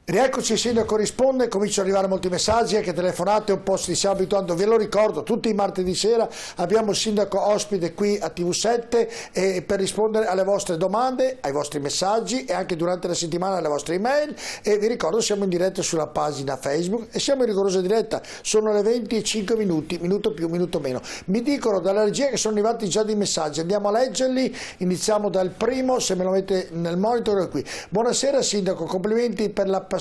Rieccoci, il sindaco risponde, cominciano ad arrivare molti messaggi, anche telefonate, un po' ci stiamo abituando, ve lo ricordo, tutti i martedì sera abbiamo il sindaco ospite qui a TV7 per rispondere alle vostre domande, ai vostri messaggi e anche durante la settimana alle vostre email, e vi ricordo siamo in diretta sulla pagina Facebook e siamo in rigorosa diretta, sono le 20:05 minuti, minuto più, minuto meno. Mi dicono dalla regia che sono arrivati già dei messaggi, andiamo a leggerli, iniziamo dal primo, se me lo mette nel monitor è qui. Buonasera sindaco, complimenti per la passione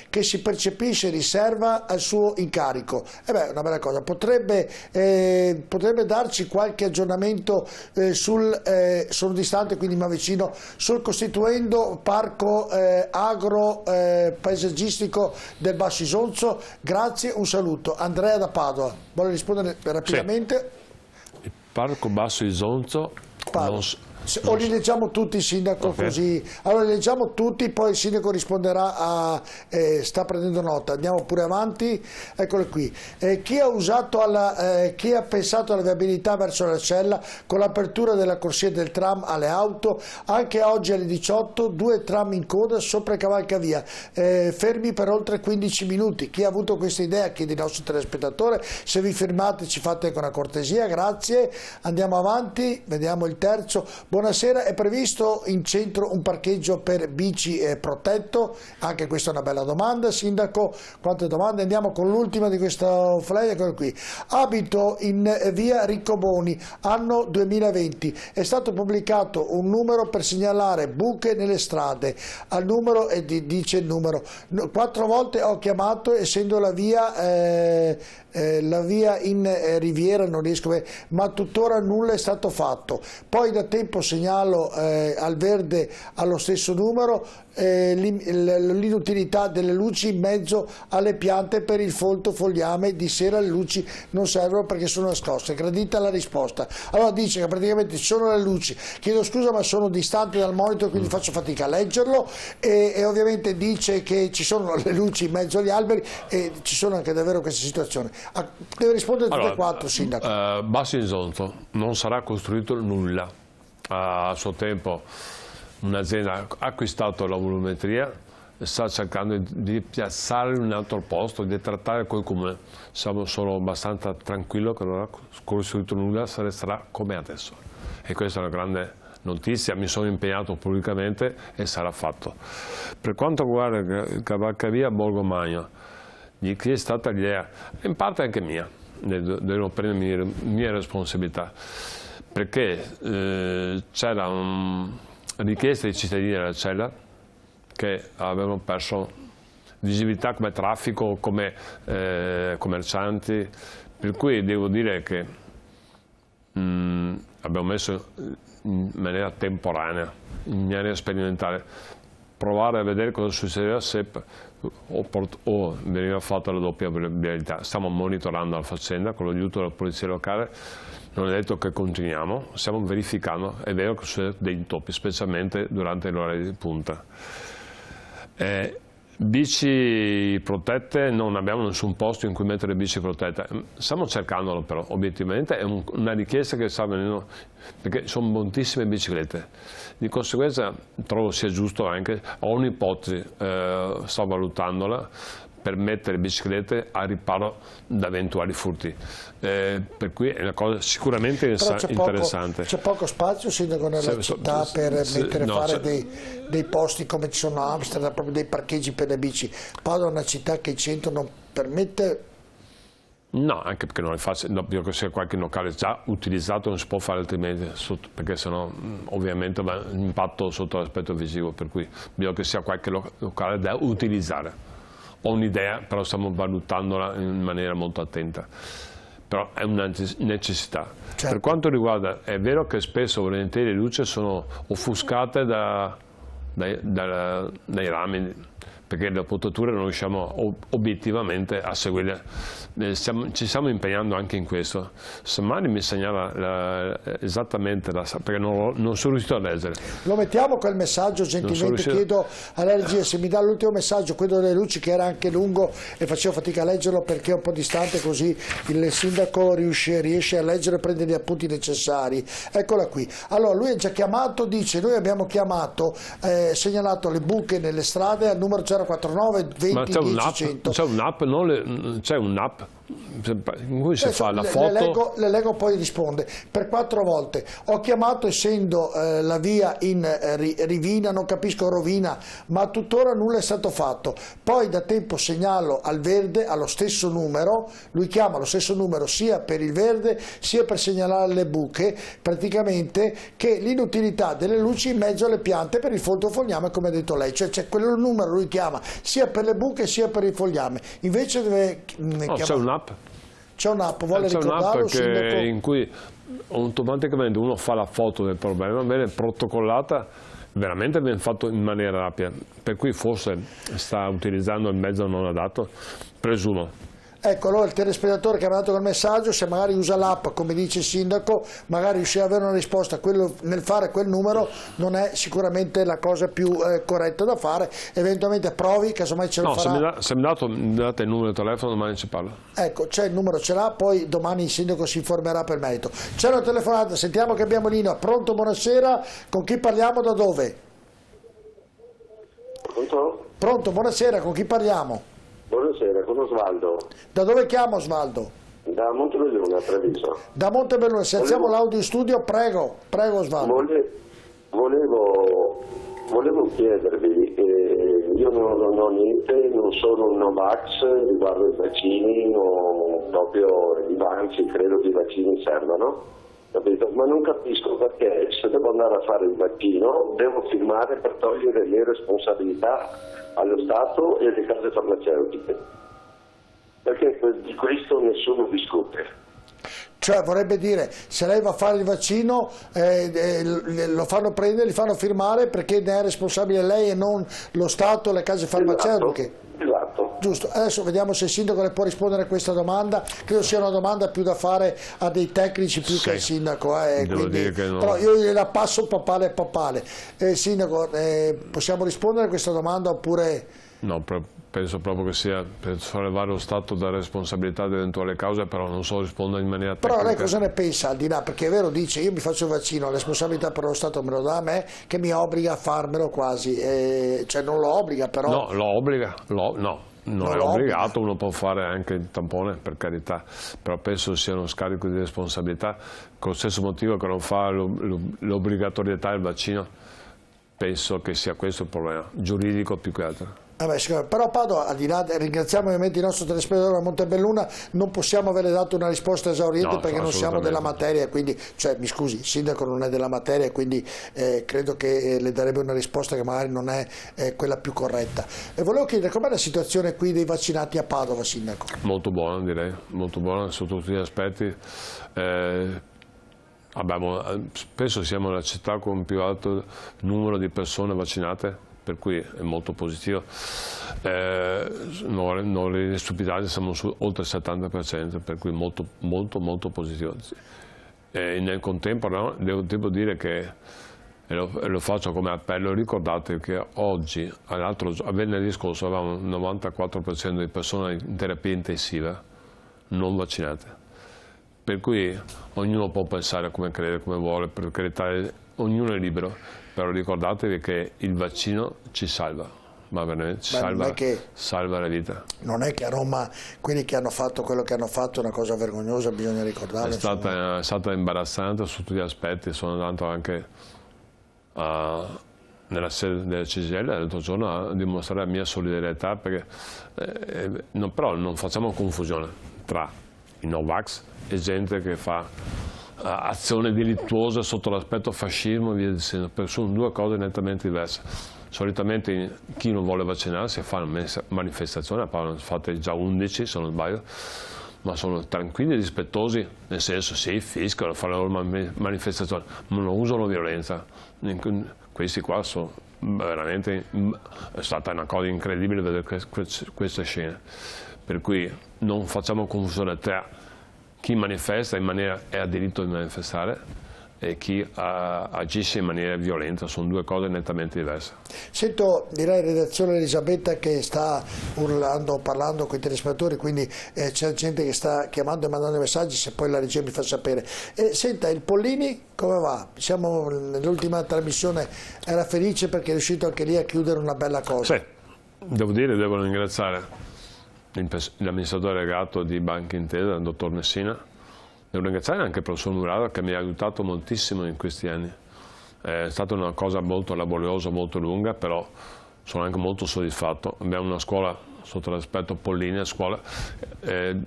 che si percepisce e riserva al suo incarico. Una bella cosa, potrebbe darci qualche aggiornamento sono distante quindi mi avvicino, sul costituendo parco agro paesaggistico del Basso Isonzo? Grazie, un saluto. Andrea da Padova, vuole rispondere rapidamente? Sì. Il parco Basso Isonzo o li leggiamo tutti, sindaco, okay. Così allora li leggiamo tutti, poi il sindaco risponderà sta prendendo nota, andiamo pure avanti, eccole qui. Chi ha pensato alla viabilità verso la Cella con l'apertura della corsia del tram alle auto? Anche oggi alle 18 2 tram in coda sopra Cavalcavia, fermi per oltre 15 minuti. Chi ha avuto questa idea? Chiede il nostro telespettatore, se vi fermate ci fate anche una cortesia, grazie. Andiamo avanti, vediamo il terzo. Buonasera, è previsto in centro un parcheggio per bici protetto? Anche questa è una bella domanda, sindaco. Quante domande? Andiamo con l'ultima di questo flyer, eccolo qui. Abito in via Riccoboni, anno 2020. È stato pubblicato un numero per segnalare buche nelle strade. Al numero, e dice il numero, 4 volte ho chiamato, essendo la via in Riviera, non riesco, ma tuttora nulla è stato fatto. Poi da tempo segnalo al verde allo stesso numero l'inutilità delle luci in mezzo alle piante per il folto fogliame, di sera le luci non servono perché sono nascoste. Gradita la risposta. Allora dice che praticamente ci sono le luci, chiedo scusa ma sono distante dal monitor quindi faccio fatica a leggerlo, e ovviamente dice che ci sono le luci in mezzo agli alberi e ci sono anche davvero queste situazioni. Deve rispondere tutte e quattro, sindaco. Basso Isonzo non sarà costruito nulla. A suo tempo un'azienda ha acquistato la volumetria e sta cercando di piazzare in un altro posto, di trattare col comune. Siamo solo abbastanza tranquilli che non ha costruito nulla, sarà come adesso. E questa è una grande notizia, mi sono impegnato pubblicamente e sarà fatto. Per quanto riguarda Cavalcavia Borgomagno, di chi è stata l'idea? In parte anche mia, devo prendere mia responsabilità, perché c'era una richiesta dei cittadini della Cella che avevano perso visibilità come traffico, come commercianti, per cui devo dire che abbiamo messo in maniera temporanea, in maniera sperimentale, provare a vedere cosa succedeva se o veniva fatta la doppia viabilità. Stiamo monitorando la faccenda con l'aiuto della polizia locale, non è detto che continuiamo, stiamo verificando, è vero che succedono dei intoppi, specialmente durante l'ora di punta. Bici protette, non abbiamo nessun posto in cui mettere bici protette, stiamo cercandolo però, obiettivamente è una richiesta che sta venendo, perché sono moltissime biciclette, di conseguenza trovo sia giusto anche, ho un'ipotesi, sto valutandola, per mettere biciclette a riparo da eventuali furti, per cui è una cosa sicuramente interessante. C'è poco spazio, sindaco, nella città per fare dei posti come ci sono a Amsterdam, proprio dei parcheggi per le bici. Padova è una città che il centro non permette. No, anche perché non è facile, no, che sia qualche locale già utilizzato non si può fare altrimenti, perché sennò ovviamente va l'impatto sotto l'aspetto visivo, per cui bisogna che sia qualche locale da utilizzare. Ho un'idea, però stiamo valutandola in maniera molto attenta, però è una necessità. Certo. Per quanto riguarda, è vero che spesso volentieri le luci sono offuscate dai rami, perché le potature non riusciamo obiettivamente a seguire. Ci stiamo impegnando anche in questo. Samani mi segnala esattamente, perché non sono riuscito a leggere. Lo mettiamo quel messaggio, gentilmente chiedo alla regia se mi dà l'ultimo messaggio, quello delle luci, che era anche lungo e facevo fatica a leggerlo perché è un po' distante, così il sindaco riesce a leggere e prendere gli appunti necessari. Eccola qui. Allora lui è già chiamato, dice: noi abbiamo chiamato, segnalato le buche nelle strade al numero numero 049 20 10 100. C'è un'app, c'è un'app in cui si fa la foto. Le leggo, poi risponde. Per 4 volte ho chiamato, essendo la via in Rivina, non capisco rovina, ma tuttora nulla è stato fatto. Poi da tempo segnalo al verde, allo stesso numero, lui chiama allo stesso numero sia per il verde sia per segnalare le buche, praticamente, che l'inutilità delle luci in mezzo alle piante per il fogliame, come ha detto lei, cioè c'è quel numero, lui chiama sia per le buche sia per il fogliame, invece deve chiamare. C'è un'app. C'è un'app, vuole ricordarlo? C'è un'app in cui automaticamente uno fa la foto del problema, viene protocollata, veramente viene fatto in maniera rapida, per cui forse sta utilizzando il mezzo non adatto, presumo. Ecco, allora il telespettatore che ha mandato quel messaggio, se magari usa l'app, come dice il sindaco, magari riuscirà ad avere una risposta. Nel fare quel numero non è sicuramente la cosa più corretta da fare, eventualmente provi, casomai ce lo farà. Se mi date il numero di telefono, domani ci parlo. Ecco, c'è il numero, ce l'ha, poi domani il sindaco si informerà per merito. C'è una telefonata, sentiamo che abbiamo Lino. Pronto, buonasera, con chi parliamo, da dove? Pronto? Pronto, buonasera, con chi parliamo? Buonasera, con Osvaldo. Da dove chiamo, Osvaldo? Da Montebelluna, Treviso. Da Montebelluna, se alziamo l'audio in studio, prego, Osvaldo. Volevo chiedervi, io non ho niente, non sono un Novax riguardo ai vaccini, proprio anzi credo che i vaccini servano, capito? Ma non capisco perché se devo andare a fare il vaccino devo firmare per togliere le responsabilità allo Stato e alle case farmaceutiche, perché di questo nessuno discute. Cioè vorrebbe dire, se lei va a fare il vaccino lo fanno prendere, li fanno firmare perché ne è responsabile lei e non lo Stato e le case farmaceutiche. Esatto. Giusto, adesso vediamo se il sindaco le può rispondere a questa domanda, credo sia una domanda più da fare a dei tecnici più che al sindaco, quindi, no. Però io gliela passo papale. Sindaco, possiamo rispondere a questa domanda oppure... No, penso proprio che sia per sollevare lo Stato da responsabilità di eventuali cause, però non so rispondere in maniera tecnica. Però lei cosa ne pensa al di là? Perché è vero, dice, io mi faccio il vaccino, la responsabilità per lo Stato me lo dà a me, che mi obbliga a farmelo quasi, cioè non lo obbliga però... No, lo obbliga, non è obbligato, uno può fare anche il tampone, per carità, però penso sia uno scarico di responsabilità, con lo stesso motivo che non fa l'obbligatorietà del vaccino, penso che sia questo il problema, giuridico più che altro. Però Padova, al di là, ringraziamo ovviamente il nostro telespettatori da Montebelluna, non possiamo avere dato una risposta esauriente perché non siamo della materia, quindi, cioè, mi scusi, il sindaco non è della materia, quindi credo che le darebbe una risposta che magari non è quella più corretta. E volevo chiedere com'è la situazione qui dei vaccinati a Padova, sindaco? Molto buona, direi, molto buona sotto tutti gli aspetti. Penso siamo la città con più alto numero di persone vaccinate, per cui è molto positivo. Noi le stupidaggini siamo su oltre il 70%, per cui molto positivo. Nel contempo devo dire che, e lo faccio come appello, ricordate che oggi, a venerdì scorso, avevamo un 94% di persone in terapia intensiva non vaccinate. Per cui ognuno può pensare come crede, come vuole, per carità, ognuno è libero, però ricordatevi che il vaccino ci salva, ma veramente ci salva la vita. Non è che a Roma quelli che hanno fatto quello che hanno fatto è una cosa vergognosa, bisogna ricordarlo. È stata imbarazzante su tutti gli aspetti, sono andato anche nella sede della CGIL l'altro giorno a dimostrare la mia solidarietà, perché però non facciamo confusione tra i Novax e gente che fa azione delittuosa sotto l'aspetto fascismo e via dicendo, perché sono due cose nettamente diverse. Solitamente chi non vuole vaccinarsi fa una manifestazione, fate già 11 se non sbaglio, ma sono tranquilli e rispettosi, nel senso sì, fiscano, fanno la loro manifestazione, ma non usano violenza. Questi qua sono veramente, è stata una cosa incredibile vedere queste scene, per cui non facciamo confusione tra chi manifesta in maniera, ha diritto di manifestare, e chi agisce in maniera violenta, sono due cose nettamente diverse. Sento, direi, in redazione Elisabetta che sta urlando, parlando con i telespettatori, quindi c'è gente che sta chiamando e mandando messaggi, se poi la regia mi fa sapere. Senta, il Pollini come va? Siamo nell'ultima trasmissione, era felice perché è riuscito anche lì a chiudere una bella cosa. Sì. Devo dire, devo ringraziare l'amministratore delegato di Banca Intesa, il dottor Messina. Devo ringraziare anche il professor Muraro che mi ha aiutato moltissimo in questi anni. È stata una cosa molto laboriosa, molto lunga, però sono anche molto soddisfatto. Abbiamo una scuola sotto l'aspetto Pollinia, scuola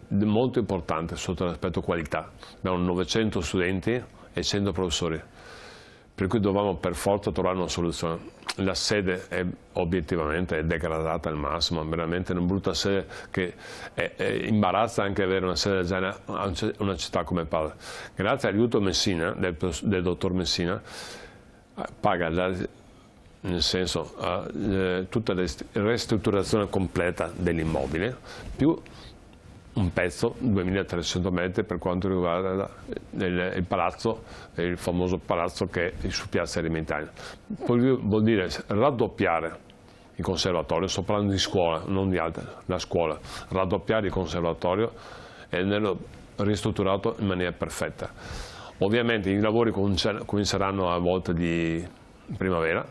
molto importante sotto l'aspetto qualità. Abbiamo 900 studenti e 100 professori, per cui dovevamo per forza trovare una soluzione. La sede obiettivamente è degradata al massimo, veramente una brutta sede che imbarazza anche avere una sede del genere a una città come Padova. Grazie all'aiuto Messina, del dottor Messina, paga nel senso tutta la ristrutturazione completa dell'immobile, più un pezzo, 2300 metri, per quanto riguarda il palazzo, il famoso palazzo che è su Piazza Eremitaño. Vuol dire raddoppiare il conservatorio, sto parlando di scuola, non di altre, la scuola, raddoppiare il conservatorio e renderlo ristrutturato in maniera perfetta. Ovviamente i lavori cominceranno a volta di primavera,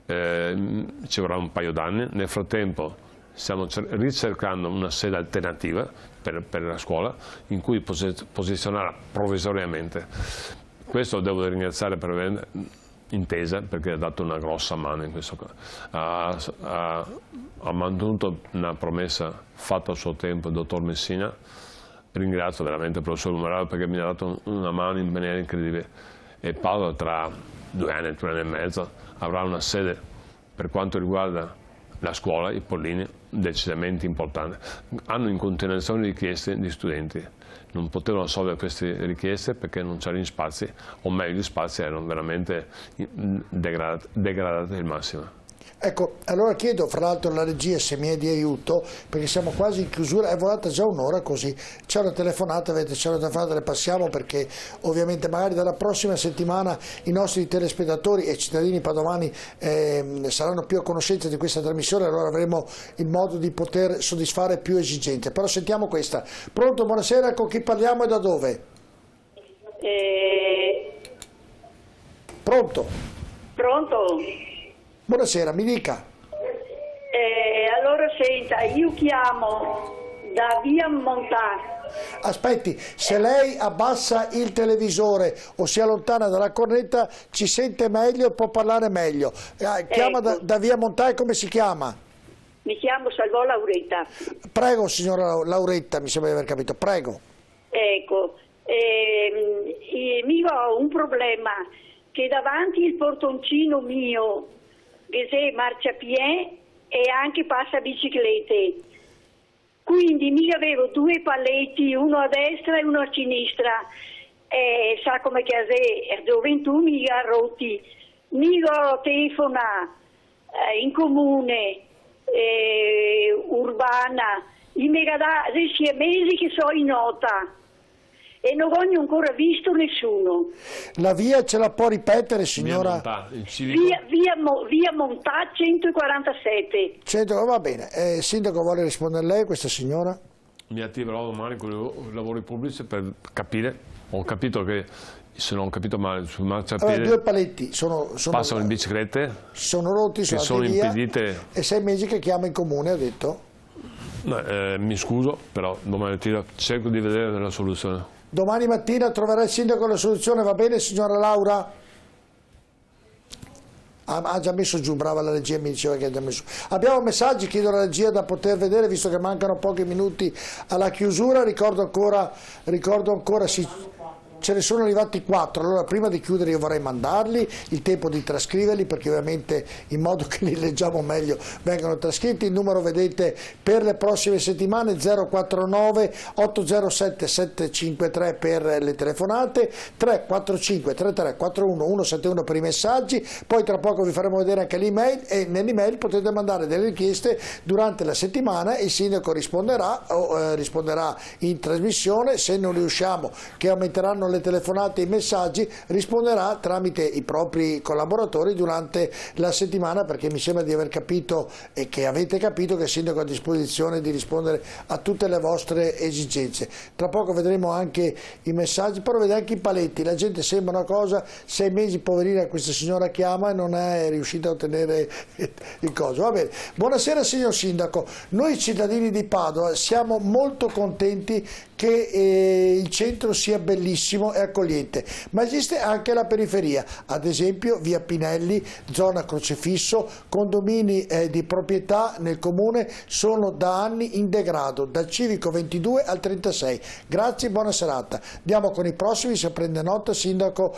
ci vorrà un paio d'anni, nel frattempo stiamo ricercando una sede alternativa per la scuola in cui posizionarla provvisoriamente. Questo devo ringraziare per Intesa perché ha dato una grossa mano in questo caso. Ha mantenuto una promessa fatta a suo tempo il dottor Messina. Ringrazio veramente il professor Muraro perché mi ha dato una mano in maniera incredibile. E Padova tra 2 anni e mezzo avrà una sede per quanto riguarda la scuola, i Pollini, decisamente importante. Hanno in continuazione richieste di studenti. Non potevano assolvere queste richieste perché non c'erano gli spazi, o meglio gli spazi erano veramente degradati al massimo. Ecco, allora chiedo fra l'altro alla regia se mi è di aiuto, perché siamo quasi in chiusura, è volata già un'ora così, c'è una telefonata, le passiamo perché ovviamente magari dalla prossima settimana i nostri telespettatori e cittadini padovani saranno più a conoscenza di questa trasmissione, allora avremo il modo di poter soddisfare più esigenze. Però sentiamo questa. Pronto, buonasera, con chi parliamo e da dove? Pronto? Pronto? Buonasera, mi dica. Allora senta, io chiamo da via Montà. Aspetti, se lei abbassa il televisore o si allontana dalla cornetta ci sente meglio e può parlare meglio. Chiama Ecco. da via Montà e come si chiama? Mi chiamo Salvò Lauretta. Prego signora Lauretta, mi sembra di aver capito, prego. Ecco, mi ho un problema che davanti il portoncino mio che c'è marciapiede e anche passa biciclette. Quindi mi avevo 2 paletti, uno a destra e uno a sinistra. Sa come che è gioventù mi ha rotti. Mi ho telefona in comune, urbana, mi ha dato 6 mesi che sono in nota. E non voglio ancora visto nessuno. La via ce la può ripetere signora? Via Montà 147. Va bene, sindaco vuole rispondere lei, questa signora? Mi attiverò domani con i lavori pubblici per capire. Ho capito che, se non ho capito male, sul marciapiede 2 paletti passano in biciclette, sono rotti, sono impedite. E 6 mesi che chiama in comune, ha detto? Mi scuso, però domani mattina cerco di vedere la soluzione. Domani mattina troverà il sindaco la soluzione, va bene signora Laura? Ha già messo giù, brava la regia, mi diceva che ha già messo. Abbiamo messaggi, chiedo alla regia da poter vedere, visto che mancano pochi minuti alla chiusura, ricordo ancora ce ne sono arrivati 4, allora prima di chiudere io vorrei mandarli, il tempo di trascriverli perché ovviamente in modo che li leggiamo meglio vengono trascritti. Il numero vedete per le prossime settimane 049 807 753 per le telefonate, 345 33 41 171 per i messaggi, poi tra poco vi faremo vedere anche l'email e nell'email potete mandare delle richieste durante la settimana e il sindaco risponderà in trasmissione. Se non riusciamo, che aumenteranno le telefonate e i messaggi risponderà tramite i propri collaboratori durante la settimana, perché mi sembra di aver capito e che avete capito che il sindaco è a disposizione di rispondere a tutte le vostre esigenze. Tra poco vedremo anche i messaggi, però vede anche i paletti, la gente sembra una cosa, 6 mesi poverina questa signora chiama e non è riuscita a ottenere il coso. Va bene. Buonasera signor Sindaco, noi cittadini di Padova siamo molto contenti che il centro sia bellissimo e accogliente, ma esiste anche la periferia, ad esempio via Pinelli, zona Crocefisso, condomini di proprietà nel comune sono da anni in degrado, dal civico 22 al 36. Grazie, buona serata. Andiamo con i prossimi, se prende nota. Sindaco,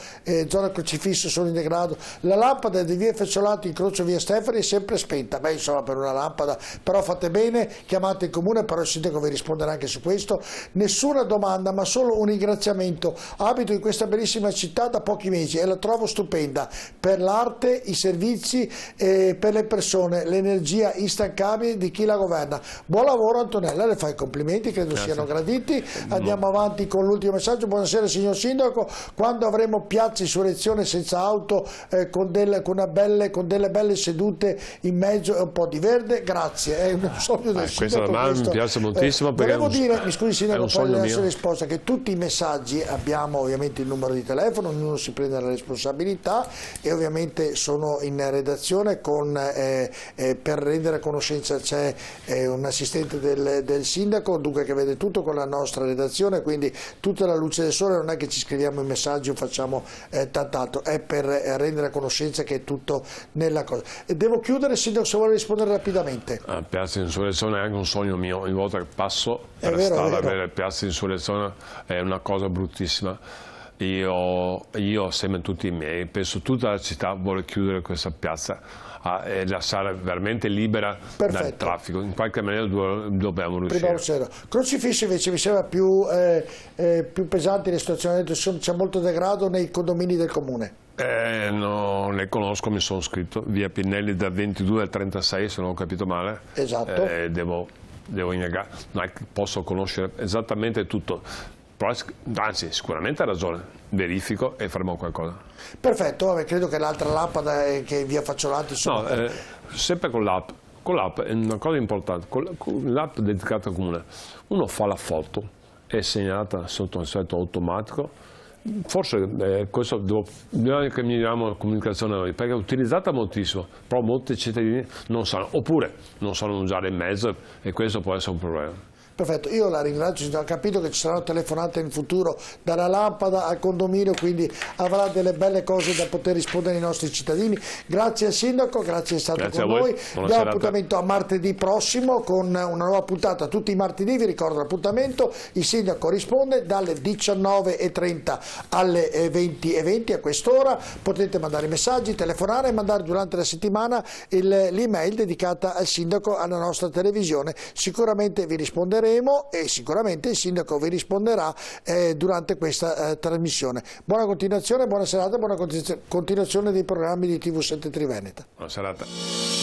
zona Crocefisso sono in degrado, la lampada di via Fecciolati, incrocio via Stefani è sempre spenta. Beh, insomma, per una lampada, però fate bene, chiamate il comune, però il sindaco vi risponderà anche su questo. Nessuna domanda, ma solo un ringraziamento. Abito in questa bellissima città da pochi mesi e la trovo stupenda per l'arte, i servizi, per le persone, l'energia instancabile di chi la governa. Buon lavoro Antonella, le fa i complimenti, credo siano graditi. Andiamo avanti con l'ultimo messaggio. Buonasera signor Sindaco, quando avremo Piazza Insurrezione senza auto, con delle belle sedute in mezzo e un po' di verde? Grazie, è un sogno del questa sindaco. Questa mi piace moltissimo, perché volevo dire, mi scusi sindaco, poi di essere risposta, che tutti i messaggi abbiamo ovviamente il numero di telefono, ognuno si prende la responsabilità e ovviamente sono in redazione per rendere a conoscenza c'è un assistente del sindaco, dunque che vede tutto con la nostra redazione, quindi tutta la luce del sole, non è che ci scriviamo i messaggi o facciamo tant'altro, è per rendere a conoscenza che è tutto nella cosa. E devo chiudere, sindaco, se vuole rispondere rapidamente. Piazza Insurrezione è anche un sogno mio, ogni volta che passo per strada a vedere Piazza Insurrezione è una cosa bruttissima. Io assieme a tutti i miei, penso tutta la città vuole chiudere questa piazza e lasciare veramente libera dal traffico. In qualche maniera dobbiamo riuscire. Crocifisso invece mi sembra più pesanti le situazioni, c'è molto degrado nei condomini del comune. Non le conosco, mi sono scritto via Pinelli dal 22 al 36 se non ho capito male. Esatto. Devo innegare, non è che posso conoscere esattamente tutto, però anzi sicuramente ha ragione, verifico e faremo qualcosa. Perfetto, vabbè, credo che l'altra lampada che via Facciolati sempre con l'app. Con l'app è una cosa importante, con l'app dedicata al comune, uno fa la foto, è segnata sotto un setto automatico. Forse questo bisogna che miglioriamo la comunicazione noi, perché è utilizzata moltissimo, però molti cittadini non sanno, oppure non sanno usare il mezzo e questo può essere un problema. Perfetto, io la ringrazio, ho capito che ci saranno telefonate in futuro dalla lampada al condominio, quindi avrà delle belle cose da poter rispondere ai nostri cittadini. Grazie al sindaco, grazie di essere stato con noi. Diamo appuntamento a martedì prossimo con una nuova puntata, tutti i martedì, vi ricordo l'appuntamento, il sindaco risponde dalle 19:30 alle 20:20 a quest'ora, potete mandare messaggi, telefonare e mandare durante la settimana l'email dedicata al sindaco alla nostra televisione, sicuramente vi risponderemo e sicuramente il sindaco vi risponderà durante questa trasmissione. Buona continuazione, buona serata, buona continuazione dei programmi di TV7 Triveneta. Buona serata.